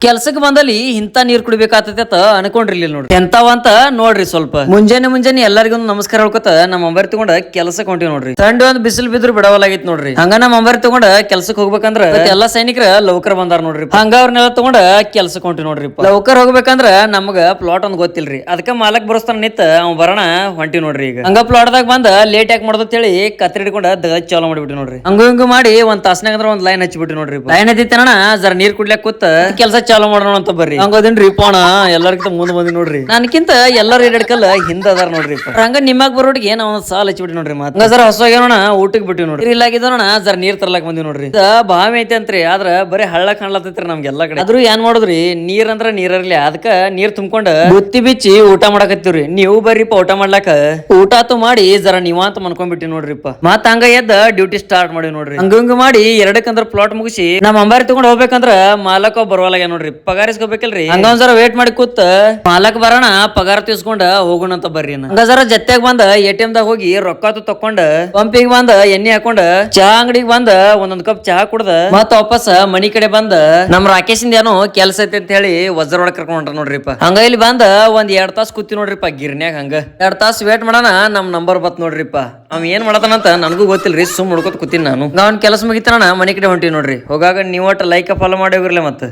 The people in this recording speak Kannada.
ಕೆಲ್ಸಕ್ಕೆ ಬಂದಲ್ಲಿ ಇಂತ ನೀರ್ ಕುಡಿಬೇಕಾಗ್ತೈತೆ ಅನ್ಕೊಂಡ್ರಿ ಇಲ್ಲಿ ನೋಡ್ರಿ ಎಂತಾವಂತ ನೋಡ್ರಿ ಸ್ವಲ್ಪ ಮುಂಜಾನೆ ಎಲ್ಲರಿಗೂ ನಮಸ್ಕಾರ ಹೇಳ್ಕೊತ ನಮ್ಮ ಅಂಬಾರಿ ತಗೊಂಡ ಕೆಲ್ಸಕ್ಕೆ ಹೊಂಟಿವಿ ನೋಡ್ರಿ ತಂಡಿ ಒಂದ್ ಬಿಸಿಲು ಬಿದ್ರು ಬಿಡವಲಾಗೈತಿ ನೋಡ್ರಿ ಹಂಗ ನಮ್ಮ ಅಂಬಾರಿ ತಗೊಂಡ ಕೆಲ್ಸಕ್ಕೆ ಹೋಗ್ಬೇಕಂದ್ರ ಎಲ್ಲಾ ಸೈನಿಕರ ಲೌಕರ್ ಬಂದಾರ ನೋಡ್ರಿ ಹಂಗ ಅವ್ರನ್ನೆಲ್ಲ ತಗೊಂಡ ಕೆಲ್ಸಕ್ಕೆ ಹೊಂಟಿವಿ ನೋಡ್ರಿ ಲೌಕರ್ ಹೋಗ್ಬೇಕಂದ್ರ ನಮಗ ಪ್ಲಾಟ್ ಒಂದ್ ಗೊತ್ತಿಲ್ರಿ ಅದಕ್ಕ ಮಾಲಕ್ ಬರೋಸ್ತಾನ ನಿತ್ ಅವ್ ಬರೋಣ ಹೊಂಟಿವಿ ನೋಡ್ರಿ ಈಗ ಹಂಗ ಪ್ಲಾಟ್ ದಾಗ ಬಂದ ಲೇಟ್ ಯಾಕೆ ಮಾಡೋದು ಹೇಳಿ ಕತ್ರಿ ಹಿಡ್ಕೊಂಡ ದಗ ಚಾಲು ಮಾಡಿಬಿಟ್ಟು ನೋಡ್ರಿ ಹಂಗ ಮಾಡಿ ಒಂದ್ ತಾಸ್ನಾಗ ಅಂದ್ರ ಒಂದ್ ಲೈನ್ ಹಚ್ಚಿಬಿಟ್ಟು ನೋಡ್ರಿ ಲೈನ್ ಹತ್ತಿತ್ತನ ಜರ ನೀರ್ ಕುಡ್ಲಾಕ್ ಕೂತ ಕೆಲಸ ಚಾಲು ಮಾಡೋಣ ಅಂತ ಬರ್ರಿ ಹಂಗೋದಿನ್ರಿ ಪೋಣ ಎಲ್ಲರಿಗಿಂತ ಮುಂದ್ ಬಂದಿ ನೋಡ್ರಿ ನನ್ಕಿಂತ ಎಲ್ಲಾರು ಎರಡ್ಕಲ್ಲ ಹಿಂದ ಅದಾರ ನೋಡ್ರಿ ಹಂಗ ನಿಮ್ಮಾಗ ಬರೋಟಿಗೆ ನಾವ್ ಒಂದ್ ಸಾಲ ಹಚ್ಚಿಬಿಟ್ಟಿ ನೋಡ್ರಿ ಮತ್ತ ಜರ ಹೊಸೋಣ ಊಟಕ್ ಬಿಟ್ಟಿವಿ ನೋಡ್ರಿ ಇಲ್ಲಾಗಿದ್ದೋಣ ಜರ ನೀರ್ ತರ್ಲಾಕ್ ಬಂದಿವಿ ನೋಡ್ರಿ ಬಾವಿ ಐತಿ ಅಂತ್ರಿ ಆದ್ರ ಬರೀ ಹಳ್ಳ ಕಾಣ್ಲತ್ತೈತ್ರಿ ನಮ್ಗೆಲ್ಲಾ ಕಡೆ ಆದ್ರೂ ಏನ್ ಮಾಡೋದ್ರಿ ನೀರ್ ಅಂದ್ರ ನೀರಲ್ಲಿ ಅದಕ್ಕ ನೀರ್ ತುಂಬ್ಕೊಂಡ ಬುತ್ತಿ ಬಿಚ್ಚಿ ಊಟ ಮಾಡಕತ್ತೀವ್ರಿ ನೀವು ಬರ್ರಿಪ್ಪ ಊಟ ಮಾಡ್ಲಾಕ ಊಟ ಆತು ಮಾಡಿ ಜರ ನೀವಾಂತ ಮನ್ಕೊಂಡ್ಬಿಟ್ಟಿ ನೋಡ್ರಿಪ್ಪ ಮತ್ತ ಹಂಗ ಎದ್ದ ಡ್ಯೂಟಿ ಸ್ಟಾರ್ಟ್ ಮಾಡಿ ನೋಡ್ರಿ ಹಂಗ ಮಾಡಿ ಎರಡಕ್ಕಂದ್ರ ಪ್ಲಾಟ್ ಮುಗಿಸಿ ನಮ್ಮ ಅಂಬಾರಿ ತಗೊಂಡ್ ಹೋಗ್ಬೇಕಂದ್ರ ಮಾಲಕ ಬರುವಲ್ಲಾಗ ನೋಡ್ರಿ ಪಗಾರ ಇಸ್ಕೋಬೇಕಲ್ರಿ ಹಂಗ ಒಂದ್ ಜರ ವೇಟ್ ಮಾಡಿ ಕೂತ್ ಮಾಲಕ್ ಬರೋಣ ಪಗಾರ ತೀಸ್ಕೊಂಡ ಹೋಗೋಣ ಅಂತ ಬರ್ರಿ ಹಂಗ ಜರ ಜತ್ಯಾಗ ಬಂದ ಎ.ಟಿ.ಎಂ ದಾಗ ಹೋಗಿ ರೊಕ್ಕ ತಕೊಂಡ್ ಪಂಪಿಗೆ ಬಂದ ಎಣ್ಣೆ ಹಾಕೊಂಡ ಚಹಾ ಅಂಗಡಿಗೆ ಬಂದ ಒಂದೊಂದ್ ಕಪ್ ಚಹಾ ಕುಡ್ದ ಮತ್ತ ವಾಪಸ್ ಮನಿ ಕಡೆ ಬಂದ ನಮ್ ರಾಕೇಶಿಂದ ಏನೋ ಕೆಲ್ಸ ಐತಿ ಅಂತ ಹೇಳಿ ವಜ್ರ ಒಳಗ್ ಕರ್ಕೊಂಡ್ರ ನೋಡ್ರಿಪ್ಪ ಹಂಗ ಇಲ್ಲಿ ಬಂದ ಒಂದ್ 2 ತಾಸ್ ಕೂತಿ ನೋಡ್ರಿಪ್ಪ ಗಿರ್ನ್ಯಾಗ ಹಂಗ 2 ತಾಸ್ ವೇಟ್ ಮಾಡೋಣ ನಮ್ ನಂಬರ್ ಬತ್ ನೋಡ್ರಿಪ್ಪ ಅವ್ ಏನ್ ಮಾಡತಾನಂತ ನನಗೂ ಗೊತ್ತಿಲ್ರಿ ಸುಮ್ ನೋಡ್ಕೊತ ಕೂತೀನಿ ನಾನು ಅವ್ನ ಕೆಲಸ ಮುಗಿತಾನ ಮನಿ ಕಡೆ ಹೊಂಟಿವಿ ನೋಡ್ರಿ ಹೋಗಾಗ ನೀವ್ ಒಟ್ಟು ಲೈಕ್ ಫಾಲೋ ಮಾಡಿ ಹೋಗಿರ್ಲಿ ಮತ್ತೆ